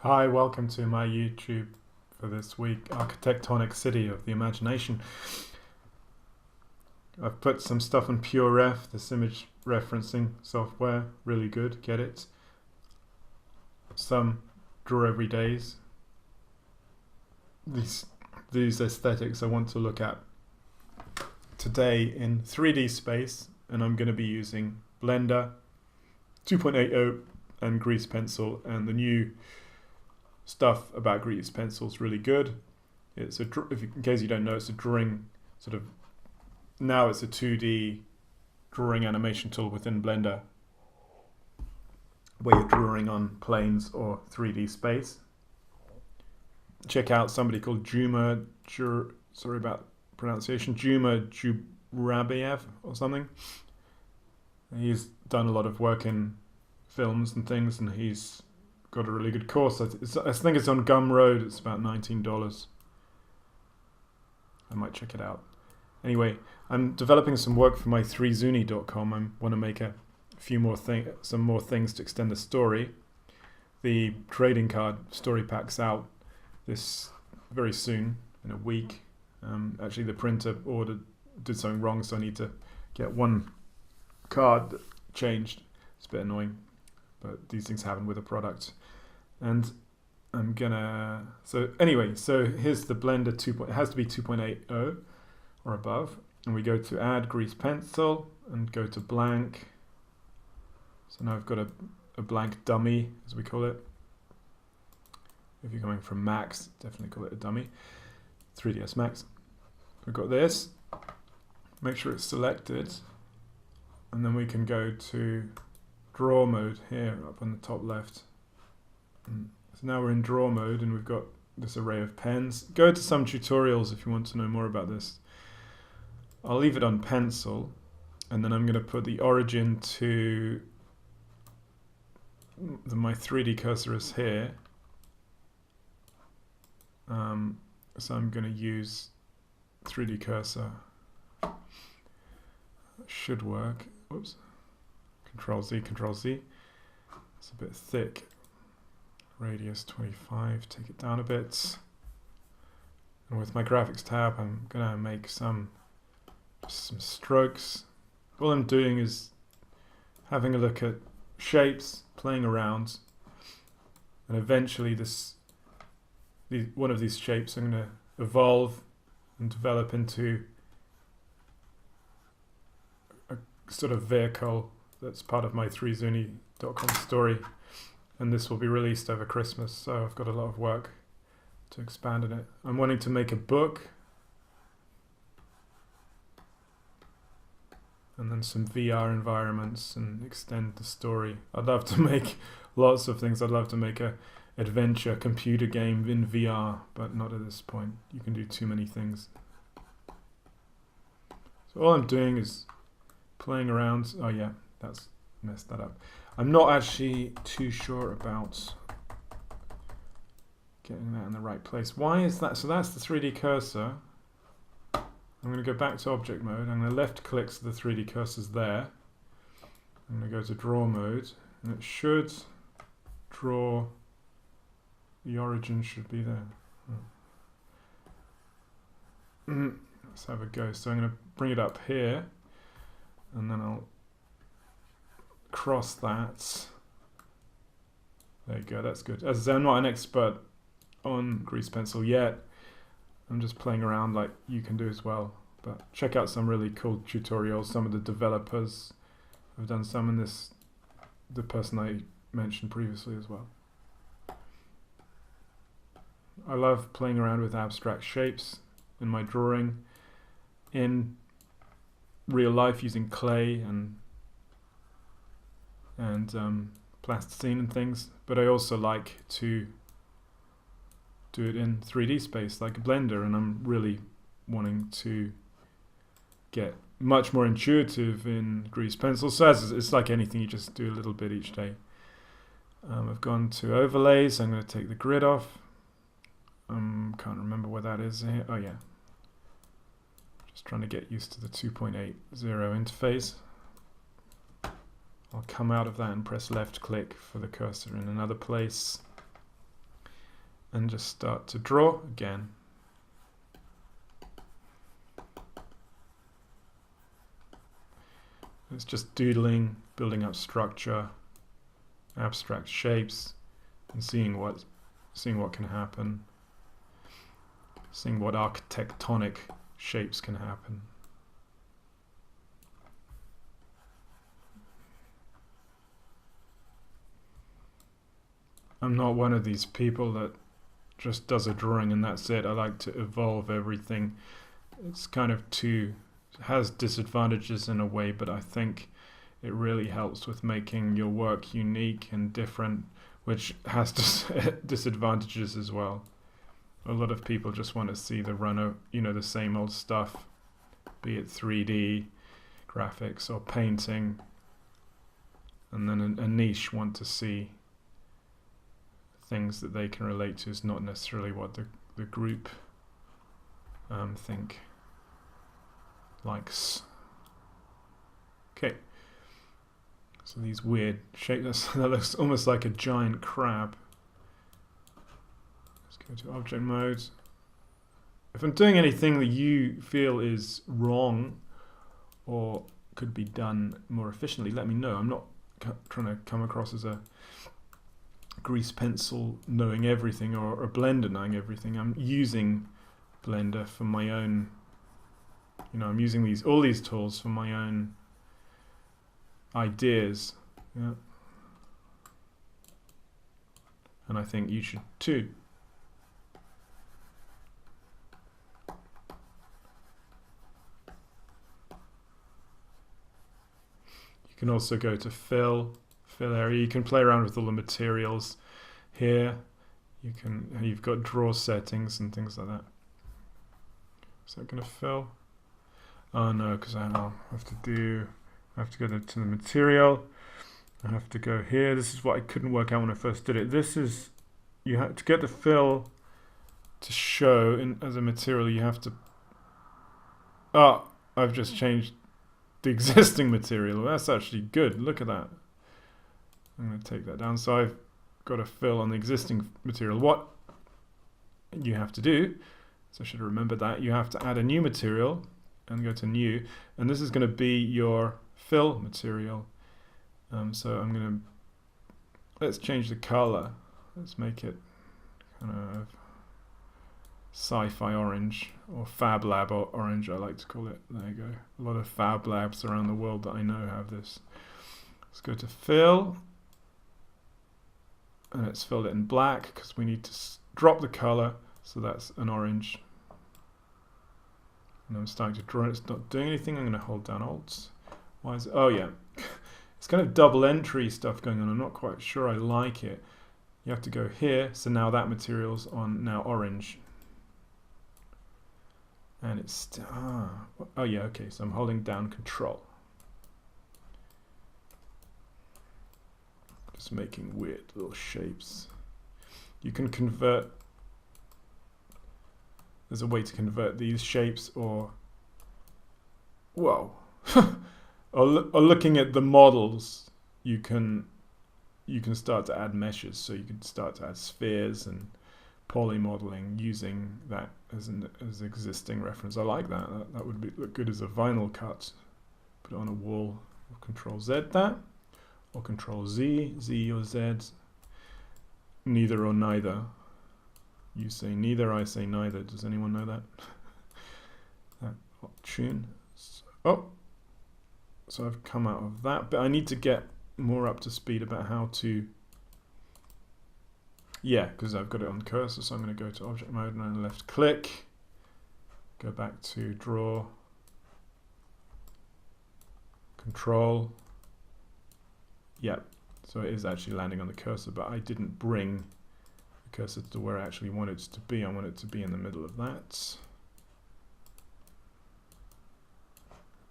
Hi, welcome to my YouTube for this week, Architectonic City of the Imagination. I've put some stuff on PureRef, this image referencing software, really good, get it. Some draw every days. These aesthetics I want to look at today in 3D space, and I'm going to be using Blender 2.80 and Grease Pencil, and the new stuff about Grease Pencil is really good. It's in case you don't know, it's a drawing sort of, now it's a 2D drawing animation tool within Blender where you're drawing on planes or 3D space. Check out somebody called Juma, sorry about pronunciation, Juma Jurabiev or something. He's done a lot of work in films and things, and he's got a really good course. I think it's on Gumroad. It's about $19. I might check it out. Anyway, I'm developing some work for my 3zuni.com. I want to make some more things to extend the story. The trading card story pack's out this very soon, in a week. Actually, the printer did something wrong, so I need to get one card changed. It's a bit annoying, but these things happen with a product. And I'm gonna, so here's the Blender 2. It has to be 2.80 or above, and we go to add Grease Pencil and go to blank. So now I've got a blank dummy, as we call it. If you're coming from Macs, definitely call it a dummy. 3ds Max. We've got this. Make sure it's selected, and then we can go to draw mode here up on the top left. So now we're in draw mode and we've got this array of pens. Go to some tutorials if you want to know more about this. I'll leave it on pencil, and then I'm going to put the origin to my 3D cursor is here. So I'm going to use 3D cursor. That should work. Oops. Control Z, Control Z. It's a bit thick. Radius 25, take it down a bit. And with my graphics tab, I'm gonna make some strokes. All I'm doing is having a look at shapes, playing around, and eventually one of these shapes I'm gonna evolve and develop into a sort of vehicle that's part of my 3zuni.com story. And this will be released over Christmas, so I've got a lot of work to expand on it. I'm wanting to make a book, and then some VR environments and extend the story. I'd love to make lots of things. I'd love to make a adventure computer game in VR, but not at this point. You can do too many things. So all I'm doing is playing around. Oh yeah, that's messed that up. I'm not actually too sure about getting that in the right place. Why is that? So that's the 3D cursor. I'm going to go back to object mode. I'm going to left click so the 3D cursor's there. I'm going to go to draw mode, and it should draw, the origin should be there. Let's have a go. So I'm going to bring it up here, and then I'll cross that. There you go, that's good. As I say, I'm not an expert on Grease Pencil yet. I'm just playing around like you can do as well. But check out some really cool tutorials. Some of the developers have done some in this, the person I mentioned previously as well. I love playing around with abstract shapes in my drawing. In real life, using clay and plasticine and things, but I also like to do it in 3D space like Blender, and I'm really wanting to get much more intuitive in Grease Pencil. So it's like anything, you just do a little bit each day. I've gone to overlays. I'm going to take the grid off. Can't remember where that is here. Oh yeah, just trying to get used to the 2.80 interface. I'll come out of that and press left click for the cursor in another place. and just start to draw again. It's just doodling, building up structure, abstract shapes, and seeing what can happen, seeing what architectonic shapes can happen. I'm not one of these people that just does a drawing and that's it. I like to evolve everything. It's kind of has disadvantages in a way, but I think it really helps with making your work unique and different, which has disadvantages as well. A lot of people just want to see the same old stuff, be it 3D graphics or painting, and then a niche want to see things that they can relate to. Is not necessarily what the group think likes. Okay, so these weird shapes, that looks almost like a giant crab. Let's go to object mode. If I'm doing anything that you feel is wrong or could be done more efficiently, let me know. I'm not trying to come across as a grease pencil knowing everything or a Blender knowing everything. I'm using Blender for my own, I'm using all these tools for my own ideas. Yeah. And I think you should too. You can also go to fill area. You can play around with all the materials here. You've got draw settings and things like that. Is that going to fill? Oh no, because I have to go to the material. I have to go here. This is what I couldn't work out when I first did it. This is, you have to get the fill to show as a material. You have to. I've just changed the existing material. That's actually good. Look at that. I'm going to take that down. So I've got a fill on the existing material. What you have to do, so I should remember that, you have to add a new material and go to new, and this is going to be your fill material. So I'm going to, let's change the color. Let's make it kind of sci-fi orange, or Fab Lab orange, I like to call it. There you go. A lot of Fab Labs around the world that I know have this. Let's go to fill, and let's fill it in black because we need to drop the color, so that's an orange. And I'm starting to draw it. It's not doing anything. I'm going to hold down Alt. Why is it? Oh yeah, it's kind of double entry stuff going on. I'm not quite sure I like it. You have to go here. So now that material's on now orange. And it's oh yeah, okay. So I'm holding down Control. Just making weird little shapes. You can convert. There's a way to convert these shapes, or whoa, or looking at the models. You can start to add meshes. So you can start to add spheres and polymodeling using that as existing reference. I like that. That would look good as a vinyl cut. Put it on a wall. Control Z that, or Control Z, Z or Z. Neither or neither. You say neither, I say neither. Does anyone know that? That tune. So I've come out of that, but I need to get more up to speed about how to. Yeah, because I've got it on cursor, so I'm going to go to object mode and then left click. Go back to draw. Control. Yep. So it is actually landing on the cursor, but I didn't bring the cursor to where I actually want it to be. I want it to be in the middle of that.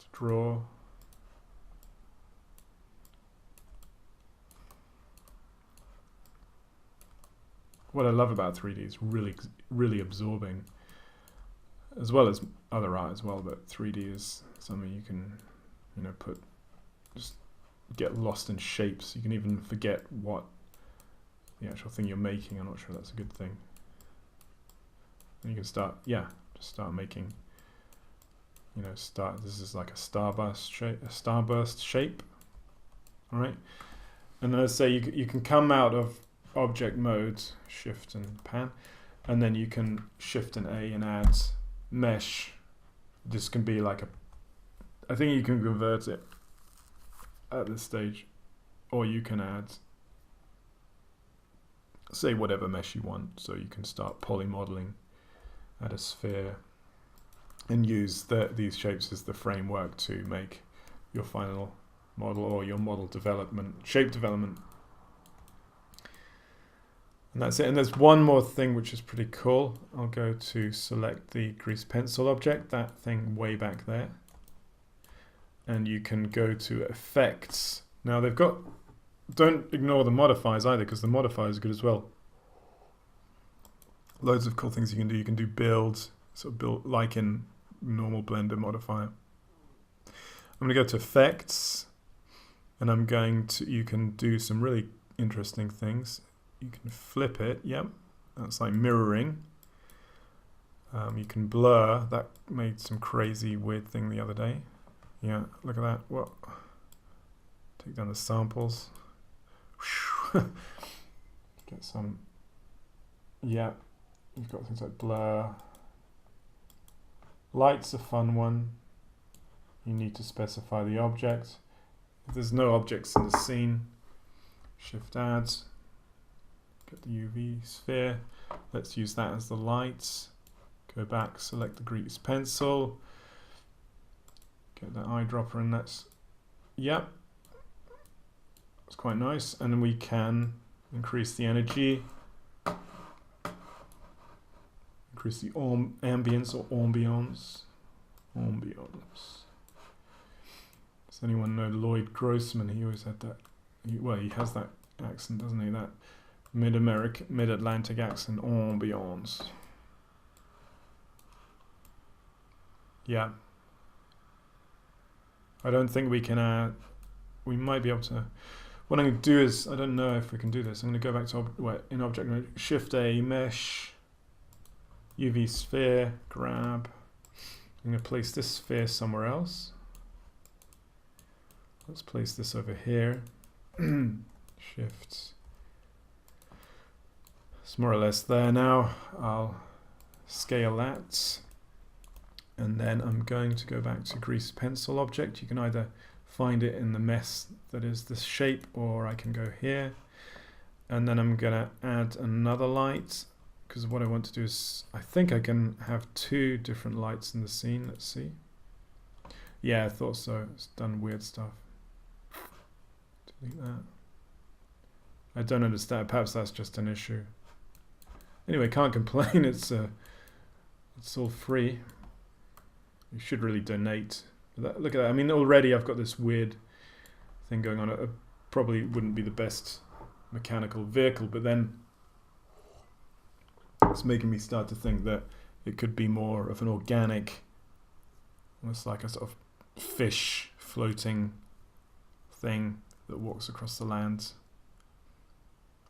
To draw. What I love about 3D is really absorbing, as well as other art as well, but 3D is something you can, just get lost in shapes. You can even forget what the actual thing you're making. I'm not sure that's a good thing. And you can start, just start making, this is like a starburst shape. All right. And then let's say you can come out of object mode, shift and pan, and then you can shift and A and add mesh. This can be like I think you can convert it at this stage, or you can add, say, whatever mesh you want. So you can start polymodeling, add a sphere, and use these shapes as the framework to make your final model or your model development, shape development. And that's it. And there's one more thing which is pretty cool. I'll go to select the grease pencil object, that thing way back there. And you can go to effects. Now don't ignore the modifiers either, because the modifiers are good as well. Loads of cool things you can do. You can do build, build like in normal Blender modifier. I'm going to go to effects, and you can do some really interesting things. You can flip it, that's like mirroring. You can blur, that made some crazy weird thing the other day. Yeah, look at that. What? Take down the samples. Get some, you've got things like blur. Light's a fun one. You need to specify the object. If there's no objects in the scene, shift add. Get the UV sphere. Let's use that as the lights. Go back, select the grease pencil. Get that eyedropper, and that's, it's quite nice. And then we can increase the energy, increase the ambience or ambience. Does anyone know Lloyd Grossman? He always had that. He has that accent, doesn't he? That mid-Atlantic accent, ambience. Yeah. I don't think we can add. We might be able to. What I'm going to do is, I don't know if we can do this. I'm going to go back to in object mode, shift A, mesh, UV sphere, grab. I'm going to place this sphere somewhere else. Let's place this over here. Shift. It's more or less there now. I'll scale that. And then I'm going to go back to grease pencil object. You can either find it in the mess that is this shape, or I can go here. And then I'm going to add another light, because what I want to do is, I think I can have two different lights in the scene. Let's see. Yeah, I thought so. It's done weird stuff. Delete that. I don't understand. Perhaps that's just an issue. Anyway, can't complain. It's all free. You should really donate. Look at that. I mean, already I've got this weird thing going on. It probably wouldn't be the best mechanical vehicle, but then it's making me start to think that it could be more of an organic, almost like a sort of fish floating thing that walks across the land,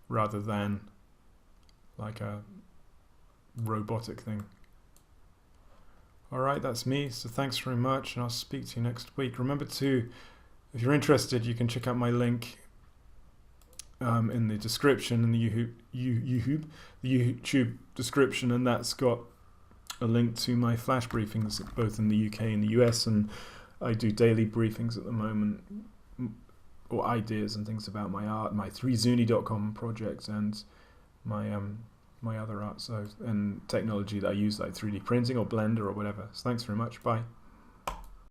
rather than like a robotic thing. Alright, that's me, so thanks very much, and I'll speak to you next week. Remember to, if you're interested, you can check out my link in the description, in the YouTube description, and that's got a link to my flash briefings, both in the UK and the US, and I do daily briefings at the moment, or ideas and things about my art, my 3zuni.com project, and my other art, and technology that I use, like 3D printing or Blender or whatever. So thanks very much. Bye.